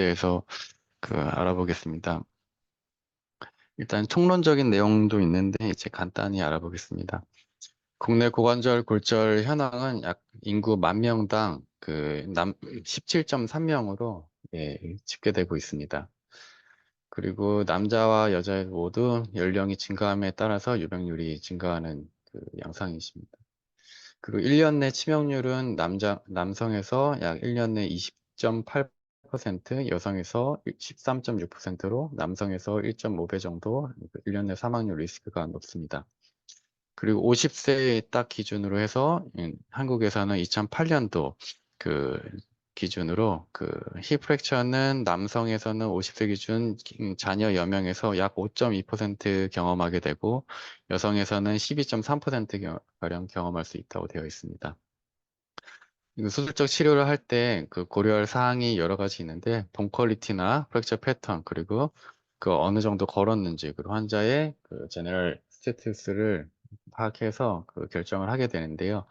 대해서 알아보겠습니다. 일단 총론적인 내용도 있는데 이제 간단히 알아보겠습니다. 국내 고관절 골절 현황은 약 인구 10,000명당 17.3명으로 집계되고 있습니다. 그리고 남자와 여자 모두 연령이 증가함에 따라서 유병률이 증가하는 양상이십니다. 그리고 1년 내 치명률은 남성에서 약 1년 내 20.8%, 여성에서 13.6%로 남성에서 1.5배 정도 1년 내 사망률 리스크가 높습니다. 그리고 50세 딱 기준으로 해서 한국에서는 2008년도 그 기준으로 힙 프랙처는 남성에서는 50세 기준 자녀 여명에서 약 5.2% 경험하게 되고 여성에서는 12.3%가량 경험할 수 있다고 되어 있습니다. 이거 수술적 치료를 할 때 고려할 사항이 여러 가지 있는데 본 퀄리티나 프랙처 패턴 그리고 어느 정도 걸었는지 그리고 환자의 제너럴 스태투스를 파악해서 결정을 하게 되는데요.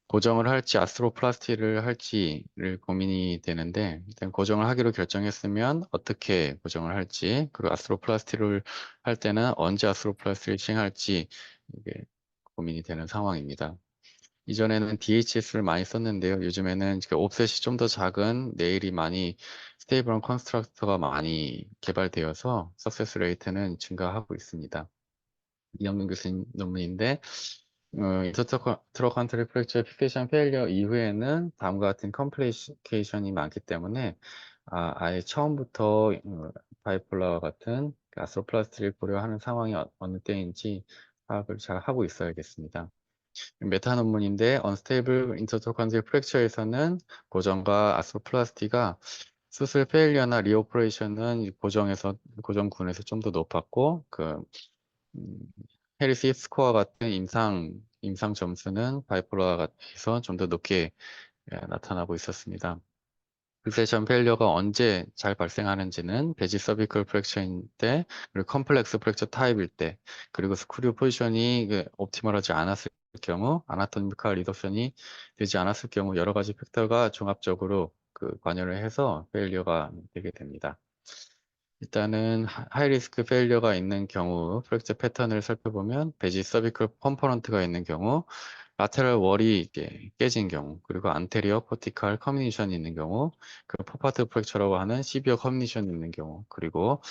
고정을 할지 아스트로플라스티를 할지를 고민이 되는데 일단 고정을 하기로 결정했으면 어떻게 고정을 할지 그리고 아스트로플라스티를 할 때는 언제 아스트로플라스티를 시행할지 이게 고민이 되는 상황입니다. 이전에는 DHS를 많이 썼는데요. 요즘에는 옵셋이 좀 더 작은 네일이 많이 스테이블한 컨스트럭터가 많이 개발되어서 석세스 레이트는 증가하고 있습니다. 이영근 교수님 논문인데 인터트로컨트리 프랙처 픽세이션 페일리어 이후에는 다음과 같은 컴플리케이션이 많기 때문에 아예 처음부터 바이폴라와 같은 아스트로플라스티를 고려하는 상황이 어느 때인지 파악을 잘 하고 있어야겠습니다. 메타 논문인데 Unstable Intertrochanteric Fracture에서는 고정과 아스트로플라스티가 수술 페일리어나 리오퍼레이션은 고정군에서 좀 더 높았고 음, 해리스 스코어 같은 임상 점수는 바이폴라에서 좀 더 높게 나타나고 있었습니다. 픽세이션 페일리어가 언제 잘 발생하는지는 배지 서비컬 프랙처인 때, 그리고 컴플렉스 프랙처 타입일 때, 그리고 스크류 포지션이 옵티멀하지 않았을 경우, 아나토미컬 리덕션이 되지 않았을 경우 여러 가지 팩터가 종합적으로 관여를 해서 페일리어가 되게 됩니다. 일단은 하이리스크 페일리어가 있는 경우 프랙처 패턴을 살펴보면 배지 서비컬 컴포넌트가 있는 경우 라테럴 월이 이제 깨진 경우 그리고 안테리어 코티칼 커뮤니션이 있는 경우 포파트 프랙처라고 하는 시비어 커뮤니션이 있는 경우 그리고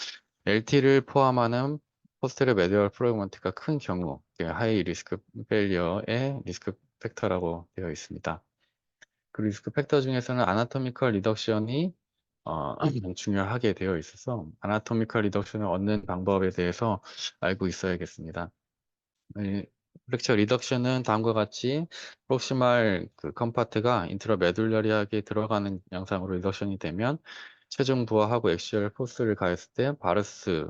LT를 포함하는 포스테리어 메디얼 프래그먼트가 큰 경우 하이 리스크 페일리어의 리스크 팩터라고 되어 있습니다. 그 리스크 팩터 중에서는 아나토미컬 리덕션이 중요하게 되어 있어서 아나토미컬 리덕션을 얻는 방법에 대해서 알고 있어야겠습니다. 이 프랙처 리덕션은 다음과 같이 프록시말 컴파트가 인트라메듈러리하게 들어가는 양상으로 리덕션이 되면 체중 부하하고 액시얼 포스를 가했을 때 바르스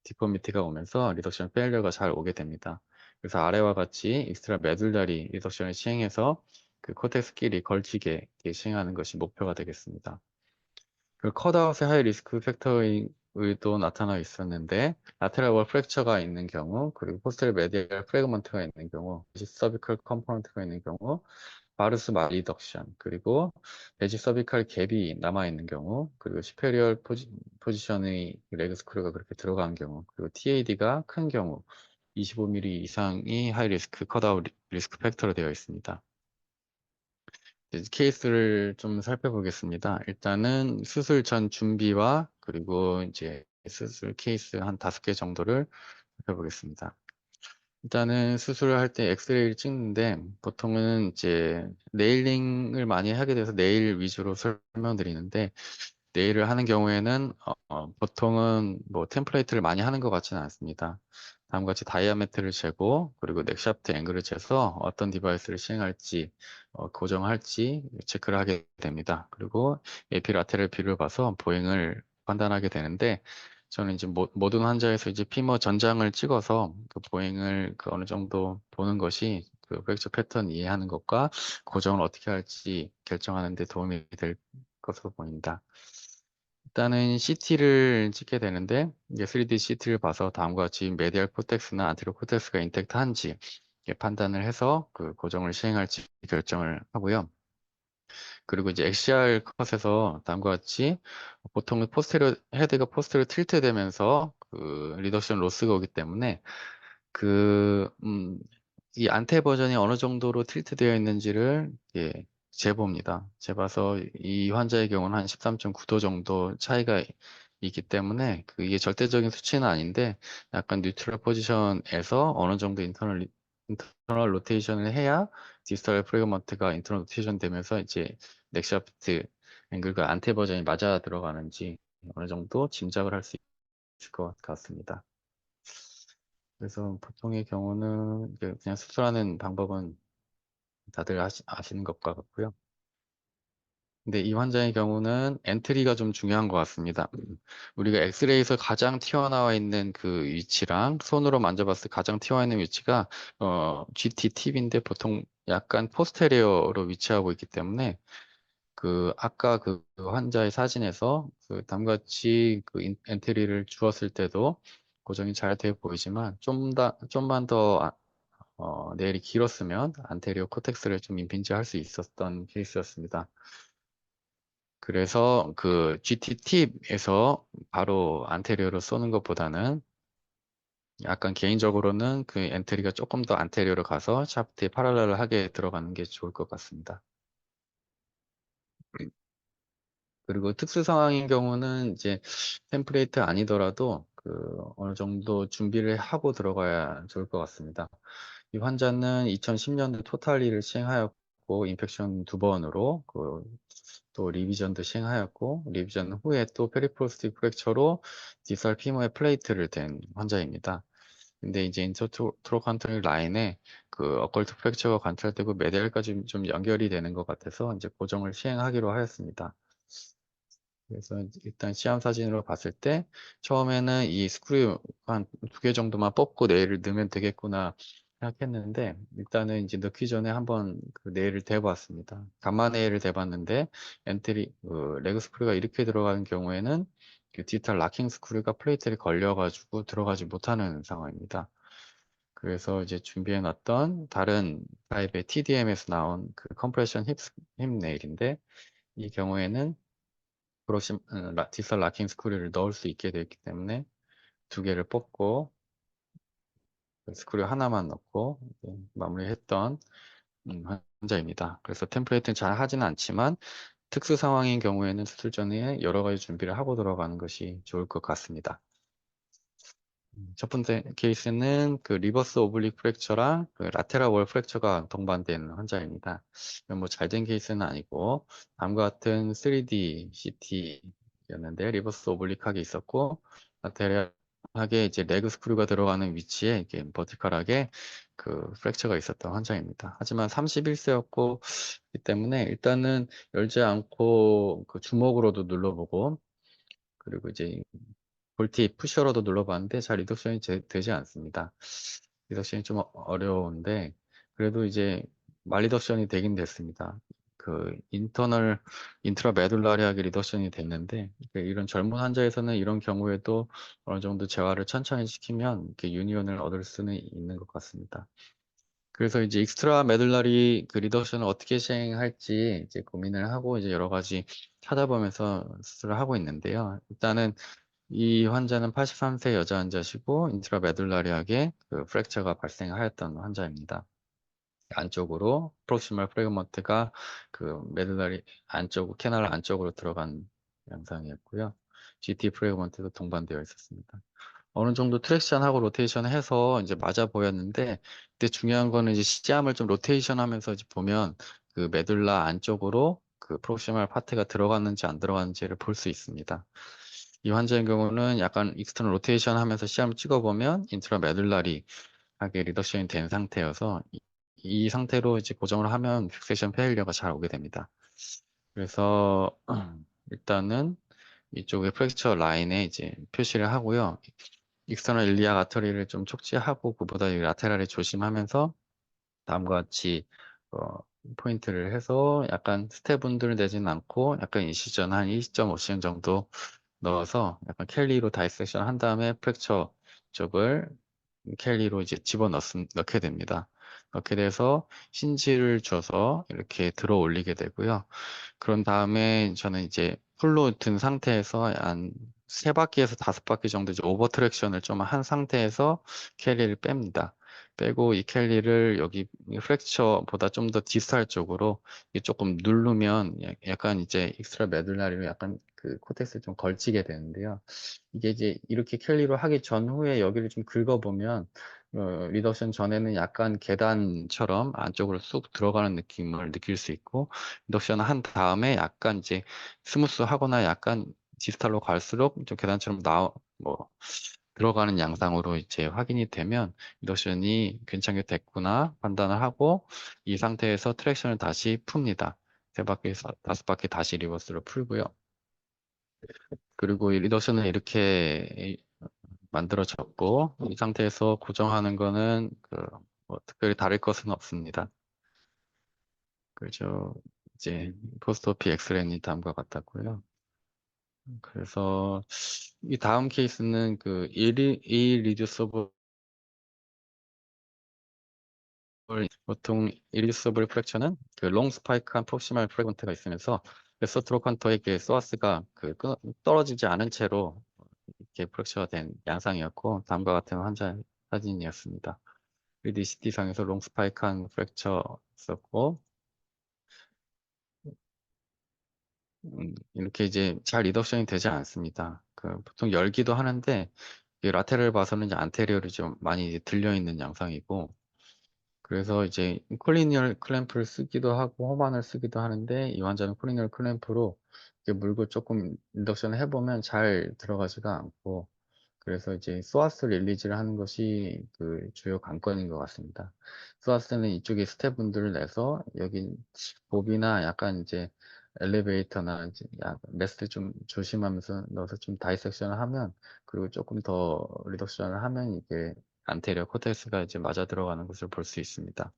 디포미티가 오면서 리덕션 페일리어가 잘 오게 됩니다. 그래서 아래와 같이 익스트라 메듈라리 리덕션을 시행해서 코텍스끼리 걸치게 시행하는 것이 목표가 되겠습니다. 컷아웃의 하이 리스크 팩터의도 나타나 있었는데 라테럴 월 프랙처가 있는 경우 그리고 포스텔 메디얼 프래그먼트가 있는 경우 서비컬 컴포넌트가 있는 경우 바르스 말리덕션 그리고 베지 서비컬 갭이 남아 있는 경우 그리고 시페리얼 포지션의 레그 스크류가 그렇게 들어간 경우 그리고 TAD가 큰 경우 25mm 이상이 하이 리스크 컷아웃 리스크 팩터로 되어 있습니다. 이제 케이스를 좀 살펴보겠습니다. 일단은 수술 전 준비와 그리고 이제 수술 케이스 한 5개 정도를 살펴보겠습니다. 일단은 수술을 할 때 엑스레이를 찍는데 보통은 이제 네일링을 많이 하게 돼서 네일 위주로 설명드리는데 네일을 하는 경우에는 보통은 뭐 템플레이트를 많이 하는 것 같지는 않습니다. 다음과 같이 다이아메트를 재고 그리고 넥샤프트 앵글을 재서 어떤 디바이스를 시행할지 고정할지 체크를 하게 됩니다. 그리고 에피라테럴 뷰를 봐서 보행을 판단하게 되는데 저는 이제 모든 환자에서 이제 피머 전장을 찍어서 보행을 어느 정도 보는 것이 프랙처 패턴 이해하는 것과 고정을 어떻게 할지 결정하는 데 도움이 될 것으로 보입니다. 일단은 CT를 찍게 되는데 이제 3D CT를 봐서 다음과 같이 메디얼 코텍스나 안테리어 코텍스가 인텍트한지 판단을 해서 고정을 시행할지 결정을 하고요. 그리고 이제 XR 컷에서 다음과 같이 보통 포스테리어 헤드가 포스테리어 틸트 되면서 그 리덕션 로스가 오기 때문에 그, 이 안테 버전이 어느 정도로 틸트 되어 있는지를 예, 재봅니다. 재봐서 이 환자의 경우는 한 13.9도 정도 차이가 있기 때문에 그 이게 절대적인 수치는 아닌데 약간 뉴트럴 포지션에서 어느 정도 인터널 로테이션을 해야 디스탈 프래그먼트가 인터널 로테이션 되면서 이제 넥샤프트 앵글과 안테 버전이 맞아 들어가는지 어느 정도 짐작을 할 수 있을 것 같습니다. 그래서 보통의 경우는 이제 그냥 수술하는 방법은 다들 아시는 것과 같고요. 근데 이 환자의 경우는 엔트리가 좀 중요한 것 같습니다. 우리가 엑스레이에서 가장 튀어나와 있는 그 위치랑 손으로 만져봤을 때 가장 튀어나와 있는 위치가 GT 팁인데 보통 약간 포스테리어로 위치하고 있기 때문에 그 아까 그 환자의 사진에서 그 다음같이 그 엔트리를 주었을 때도 고정이 잘 돼 보이지만 좀만 더 내일이 길었으면 안테리오 코텍스를 좀 임핀지할 수 있었던 케이스였습니다. 그래서 그 GT 팁에서 바로 안테리오로 쏘는 것보다는 약간 개인적으로는 그 엔트리가 조금 더 안테리오로 가서 샤프트에 파랄렐하게 들어가는 게 좋을 것 같습니다. 그리고 특수 상황인 경우는 이제 템플레이트 아니더라도 그 어느 정도 준비를 하고 들어가야 좋을 것 같습니다. 이 환자는 2010년도에 토탈리를 시행하였고 인펙션 두 번으로 또 리비전도 시행하였고 리비전 후에 또 페리프로스틱 프랙처로 디설 피머의 플레이트를 댄 환자입니다. 근데 이제 인터트로칸터리 라인에 그 어컬트 프랙처가 관찰되고 메델까지 좀 연결이 되는 것 같아서 이제 고정을 시행하기로 하였습니다. 그래서 일단 시험 사진으로 봤을 때 처음에는 이 스크류 한 두 개 정도만 뽑고 네일을 넣으면 되겠구나 생각했는데 일단은 이제 넣기 전에 한번 그 네일을 대봤습니다. 감마 네일을 대봤는데 레그 스크류가 이렇게 들어가는 경우에는 그 디지털 락킹 스크류가 플레이트에 걸려가지고 들어가지 못하는 상황입니다. 그래서 이제 준비해 놨던 다른 타입의 TDM에서 나온 그 컴프레션 힙 네일인데 이 경우에는 디지털 락킹 스크류를 넣을 수 있게 되어 있기 때문에 두 개를 뽑고 그 스크류 하나만 넣고 마무리했던 환자입니다. 그래서 템플레이트는 잘 하지는 않지만 특수 상황인 경우에는 수술 전에 여러 가지 준비를 하고 들어가는 것이 좋을 것 같습니다. 첫 번째 케이스는 그 리버스 오블릭 프랙처랑 그 라테랄 월 프랙처가 동반된 환자입니다. 뭐 잘 된 케이스는 아니고 다음과 같은 3D CT였는데 리버스 오블릭하게 있었고 라테랄하게 이제 레그 스크류가 들어가는 위치에 이렇게 버티컬하게 그 프랙처가 있었던 환자입니다. 하지만 31세였고 이 때문에 일단은 열지 않고 그 주먹으로도 눌러보고 그리고 이제 볼티 푸셔로도 눌러봤는데 잘 리덕션이 되지 않습니다. 리덕션이 좀 어려운데 그래도 이제 말리덕션이 되긴 됐습니다. 그 인트라 메둘라리하게 리덕션이 됐는데 이런 젊은 환자에서는 이런 경우에도 어느 정도 재활을 천천히 시키면 이렇게 유니온을 얻을 수는 있는 것 같습니다. 그래서 이제 익스트라 메둘라리 그 리덕션을 어떻게 시행할지 이제 고민을 하고 이제 여러 가지 찾아보면서 수술을 하고 있는데요. 일단은 이 환자는 83세 여자 환자시고 인트라메둘라리하게 그 프랙처가 발생하였던 환자입니다. 안쪽으로 프록시멀 프래그먼트가 그 메둘라리 안쪽 캐널 안쪽으로 들어간 양상이었고요. GT 프래그먼트도 동반되어 있었습니다. 어느 정도 트랙션하고 로테이션 해서 이제 맞아 보였는데 근데 중요한 거는 이제 시암을 좀 로테이션 하면서 이제 보면 그 메둘라 안쪽으로 그 프록시멀 파트가 들어갔는지 안 들어갔는지를 볼 수 있습니다. 이 환자의 경우는 약간 익스터널 로테이션 하면서 시험을 찍어보면 인트라 메둘라리 하게 리덕션이 된 상태여서 이 상태로 이제 고정을 하면 픽세이션 페일리어가 잘 오게 됩니다. 그래서 일단은 이쪽에 프랙처 라인에 이제 표시를 하고요. 익스터널 일리아 아터리를 좀 촉지하고 그보다 이 라테랄에 조심하면서 다음과 같이 어, 포인트를 해서 약간 스텝운들 내지는 않고 약간 인시전 한 2.5cm 정도 넣어서 약간 캘리로 다이섹션 한 다음에 프랙처 쪽을 캘리로 이제 넣게 됩니다. 그렇게 돼서 힌지를 줘서 이렇게 들어 올리게 되고요. 그런 다음에 저는 이제 풀로 든 상태에서 한 세 바퀴에서 다섯 바퀴 정도 이제 오버 트랙션을 좀 한 상태에서 캘리를 뺍니다. 빼고 이 캘리를 여기 프랙처보다 좀 더 디스탈 쪽으로 이게 조금 누르면 약간 이제 익스트라 메듈라리로 약간 그 코텍스에 좀 걸치게 되는데요. 이게 이제 이렇게 캘리로 하기 전후에 여기를 좀 긁어보면 리덕션 전에는 약간 계단처럼 안쪽으로 쑥 들어가는 느낌을 느낄 수 있고 리덕션 한 다음에 약간 이제 스무스하거나 약간 디스탈로 갈수록 좀 계단처럼 뭐 들어가는 양상으로 이제 확인이 되면 리덕션이 괜찮게 됐구나 판단을 하고 이 상태에서 트랙션을 다시 풉니다. 세 바퀴에서 다섯 바퀴 다시 리버스로 풀고요. 그리고 이 리덕션은 이렇게 만들어졌고 이 상태에서 고정하는 거는 뭐 특별히 다를 것은 없습니다. 그죠? 이제 포스트오피 엑스레이 다음과 같았고요. 그래서 이 다음 케이스는 그 irreducible 보통 irreducible 프랙처는 그 롱 스파이크한 프록시말 프래그먼트가 있으면서 레서트로칸터에게 소아스가 떨어지지 않은 채로 이렇게 프랙처가 된 양상이었고 다음과 같은 환자 사진이었습니다. 3D CT상에서 롱 스파이크한 프랙처 있었고 이렇게 이제 잘 리덕션이 되지 않습니다. 보통 열기도 하는데 이 라테를 봐서는 이제 안테리어를 좀 많이 이제 들려 있는 양상이고 그래서 이제 콜리니얼 클램프를 쓰기도 하고 호반을 쓰기도 하는데 이 환자는 콜리니얼 클램프로 이렇게 물고 조금 인덕션을 해보면 잘 들어가지가 않고 그래서 이제 소아스 릴리즈를 하는 것이 그 주요 관건인 것 같습니다. 소아스는 이쪽에 스텝분들을 내서 여기 봅이나 약간 이제 엘리베이터나 이제 메스 좀 조심하면서 넣어서 좀 다이섹션을 하면 그리고 조금 더 리덕션을 하면 이게 안테리어 코텍스가 이제 맞아 들어가는 것을 볼 수 있습니다.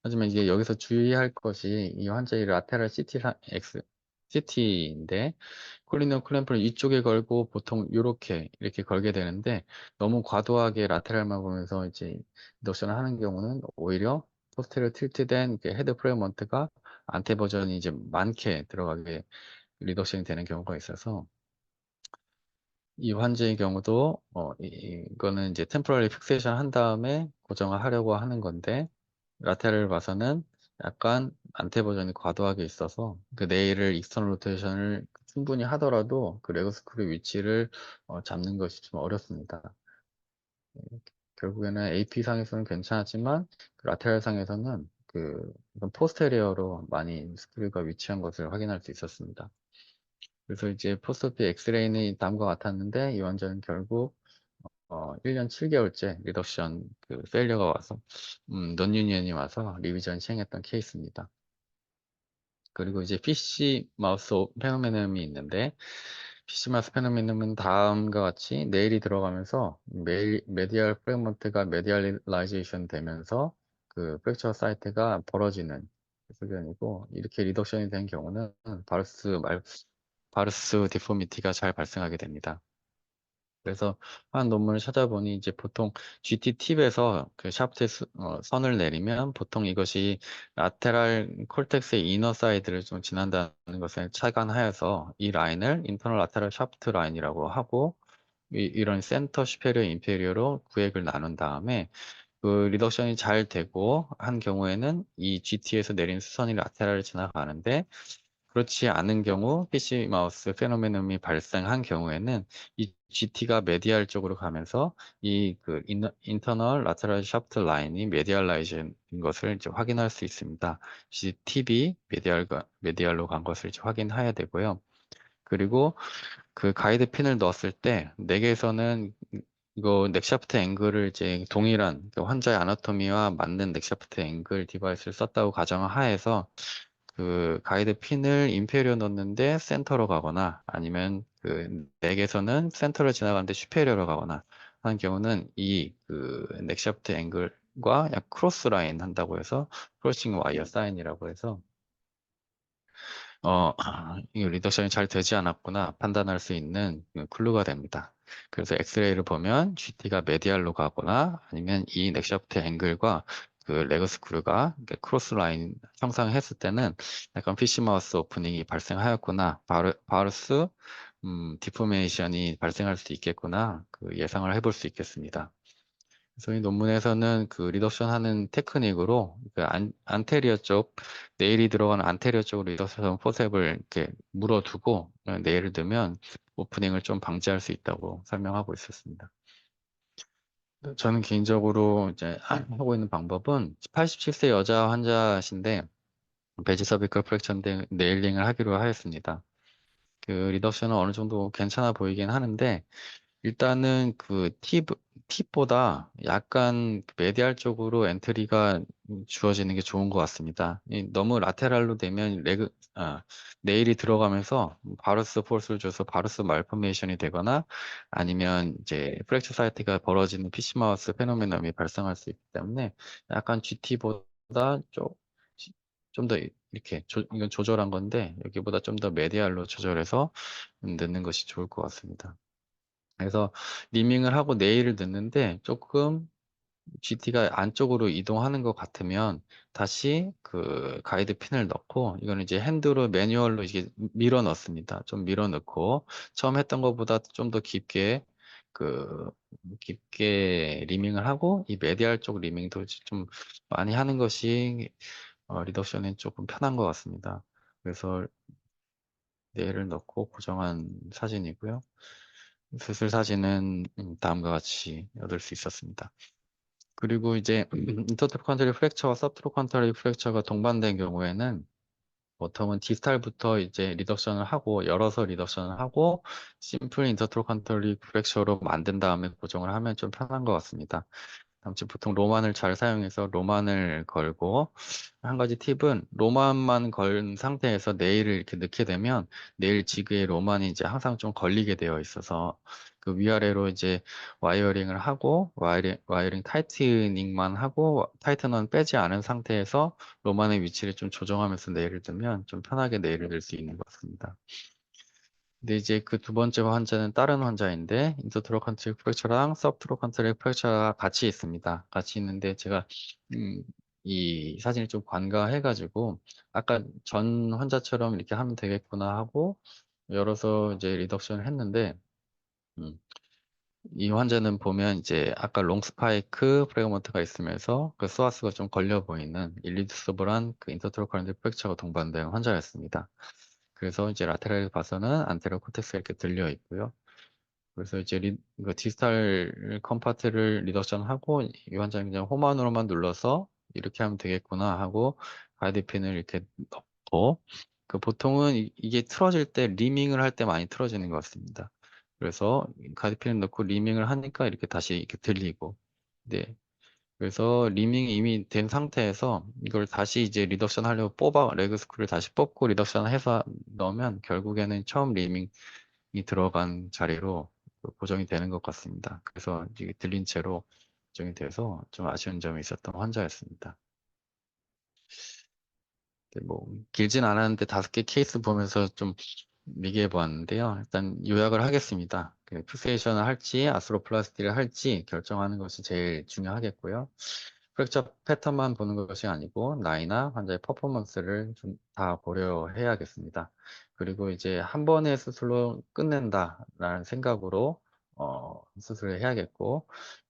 하지만 이제 여기서 주의할 것이 이 환자의 라테랄 CT인데 콜리니어 클램프를 이쪽에 걸고 보통 이렇게 걸게 되는데 너무 과도하게 라테랄만 보면서 이제 인덕션을 하는 경우는 오히려 포스테리어 틸트된 헤드 프레임먼트가 안테 버전이 이제 많게 들어가게 리덕션이 되는 경우가 있어서 이 환자의 경우도 이거는 이제 템포러리 픽세이션 한 다음에 고정을 하려고 하는 건데 라테를 봐서는 약간 안테 버전이 과도하게 있어서 그 네일을 익스터널 로테이션을 충분히 하더라도 그 레그 스크류 위치를 잡는 것이 좀 어렵습니다. 결국에는 AP 상에서는 괜찮았지만 그 라테랄 상에서는 이건 포스테리어로 많이 스크류가 위치한 것을 확인할 수 있었습니다. 그래서 이제 포스트오피 엑스레이는 다음과 같았는데 이 환자는 결국 1년 7개월째 리덕션 페일리어가 와서 논유니언이 와서 리비전 시행했던 케이스입니다. 그리고 이제 PC 마우스 페노메넘이 있는데 PC 마우스 페노메넘은 다음과 같이 네일이 들어가면서 메디얼 프래그먼트가 메디얼라이제이션 되면서 그 프랙처 사이트가 벌어지는 소견이고 이렇게 리덕션이 된 경우는 바르스 디포미티가 잘 발생하게 됩니다. 그래서 한 논문을 찾아보니 이제 보통 GT 팁에서 그 샤프트 선을 내리면 보통 이것이 라테랄 콜텍스의 이너 사이드를 좀 지난다는 것을 착안하여서 이 라인을 인터널 라테랄 샤프트 라인이라고 하고 이런 센터 슈페리어 인페리어로 구획을 나눈 다음에 그 리덕션이 잘 되고 한 경우에는 이 GT에서 내린 수선이 라테랄을 지나가는데 그렇지 않은 경우 PC 마우스 페노메논이 발생한 경우에는 이 GT가 메디알 쪽으로 가면서 인터널 라테럴 샤프트 라인이 메디알라이즈인 것을 이제 확인할 수 있습니다. TB 메디알로 간 것을 이제 확인해야 되고요. 그리고 그 가이드 핀을 넣었을 때 넥에서는 이거 넥샤프트 앵글을 이제 동일한 환자의 아나토미와 맞는 넥샤프트 앵글 디바이스를 썼다고 가정을 하에서 그 가이드 핀을 인페리어 넣는데 센터로 가거나 아니면 그 넥에서는 센터를 지나가는데 슈페리어로 가거나 하는 경우는 이 넥샤프트 앵글과 약 크로스 라인 한다고 해서 크로싱 와이어 사인이라고 해서 이 리덕션이 잘 되지 않았구나 판단할 수 있는 클루가 됩니다. 그래서 엑스레이를 보면 GT가 메디알로 가거나 아니면 이 넥샤프트 앵글과 그 레그 스크류가 크로스 라인 형상했을 때는 약간 PC 마우스 오프닝이 발생하였구나. 바루스 디포메이션이 발생할 수 있겠구나. 그 예상을 해볼 수 있겠습니다. 그래서 이 논문에서는 그 리덕션 하는 테크닉으로 그 안테리어 쪽, 네일이 들어가는 안테리어 쪽으로 리덕션 포셉을 이렇게 물어두고 네일을 넣으면 오프닝을 좀 방지할 수 있다고 설명하고 있었습니다. 저는 개인적으로 이제 하고 있는 방법은 87세 여자 환자신데 베지 서비컬 프랙처인데 네일링을 하기로 하였습니다. 그 리덕션은 어느 정도 괜찮아 보이긴 하는데 일단은 그 팁보다 약간 메디알 쪽으로 엔트리가 주어지는 게 좋은 것 같습니다. 너무 라테랄로 되면 네일이 들어가면서 바루스 포스를 줘서 바루스 말포메이션이 되거나 아니면 이제 프랙처 사이트가 벌어지는 PC 마우스 페노메넌이 발생할 수 있기 때문에 약간 GT보다 좀 더 이렇게 이건 조절한 건데 여기보다 좀 더 메디알로 조절해서 넣는 것이 좋을 것 같습니다. 그래서 리밍을 하고 네일을 넣는데 조금 GT가 안쪽으로 이동하는 것 같으면 다시 그 가이드 핀을 넣고 이거는 이제 핸드로 매뉴얼로 이게 밀어 넣습니다. 좀 밀어 넣고 처음 했던 것보다 좀 더 그 깊게 리밍을 하고 이 메디알 쪽 리밍도 좀 많이 하는 것이 리덕션엔 조금 편한 것 같습니다. 그래서 네일을 넣고 고정한 사진이고요. 수술 사진은 다음과 같이 얻을 수 있었습니다. 그리고 이제 인터트로칸터리 프랙처와 서브트로칸터리 프랙처가 동반된 경우에는 보통은 디스탈부터 이제 리덕션을 하고 열어서 리덕션을 하고 심플 인터트로칸터리 프랙처로 만든 다음에 고정을 하면 좀 편한 것 같습니다. 아무튼 보통 로만을 잘 사용해서 로만을 걸고 한 가지 팁은 로만만 건 상태에서 네일을 이렇게 넣게 되면 네일 지그에 로만이 이제 항상 좀 걸리게 되어 있어서 그 위아래로 이제 와이어링을 하고 와이어링 타이트닝만 하고 타이트너는 빼지 않은 상태에서 로만의 위치를 좀 조정하면서 네일을 넣으면 좀 편하게 네일을 넣을 수 있는 것 같습니다. 근데 이제 그 두 번째 환자는 다른 환자인데 인터트로칸트리 프랙처랑 서브트로칸트리 프랙처가 같이 있습니다. 같이 있는데 제가 음, 이 사진을 좀 관가해가지고 아까 전 환자처럼 이렇게 하면 되겠구나 하고 열어서 이제 리덕션을 했는데 음, 이 환자는 보면 이제 아까 롱 스파이크 프래그먼트가 있으면서 그 소아스가 좀 걸려 보이는 일리두서블한 그 인터트로칸트리 프랙처가 동반된 환자였습니다. 그래서 이제 라테랄 봐서는 안테리어 코텍스가 이렇게 들려 있고요. 그래서 이제 그 디스탈 컴파트를 리덕션하고 이 환자는 그냥 호만으로만 눌러서 이렇게 하면 되겠구나 하고 가이드핀을 이렇게 넣고 그 보통은 이게 틀어질 때 리밍을 할 때 많이 틀어지는 것 같습니다. 그래서 가이드핀을 넣고 리밍을 하니까 이렇게 다시 이렇게 들리고 네. 그래서 리밍이 이미 된 상태에서 이걸 다시 이제 리덕션 하려고 레그 스크류를 다시 뽑고 리덕션 해서 넣으면 결국에는 처음 리밍이 들어간 자리로 그 고정이 되는 것 같습니다. 그래서 이게 들린 채로 고정이 돼서 좀 아쉬운 점이 있었던 환자였습니다. 뭐 길진 않았는데 5개 케이스 보면서 좀 얘기해 보았는데요. 일단 요약을 하겠습니다. 그 픽세이션을 할지 아스로플라스티를 할지 결정하는 것이 제일 중요하겠고요. 프랙처 패턴만 보는 것이 아니고 나이나 환자의 퍼포먼스를 좀 다 고려해야겠습니다. 그리고 이제 한 번의 수술로 끝낸다라는 생각으로 수술을 해야겠고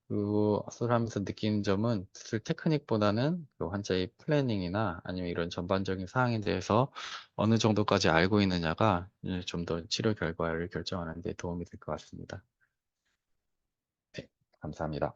그 수술하면서 느끼는 점은 수술 테크닉보다는 그 환자의 플래닝이나 아니면 이런 전반적인 사항에 대해서 어느 정도까지 알고 있느냐가 좀 더 치료 결과를 결정하는 데 도움이 될 것 같습니다. 네, 감사합니다.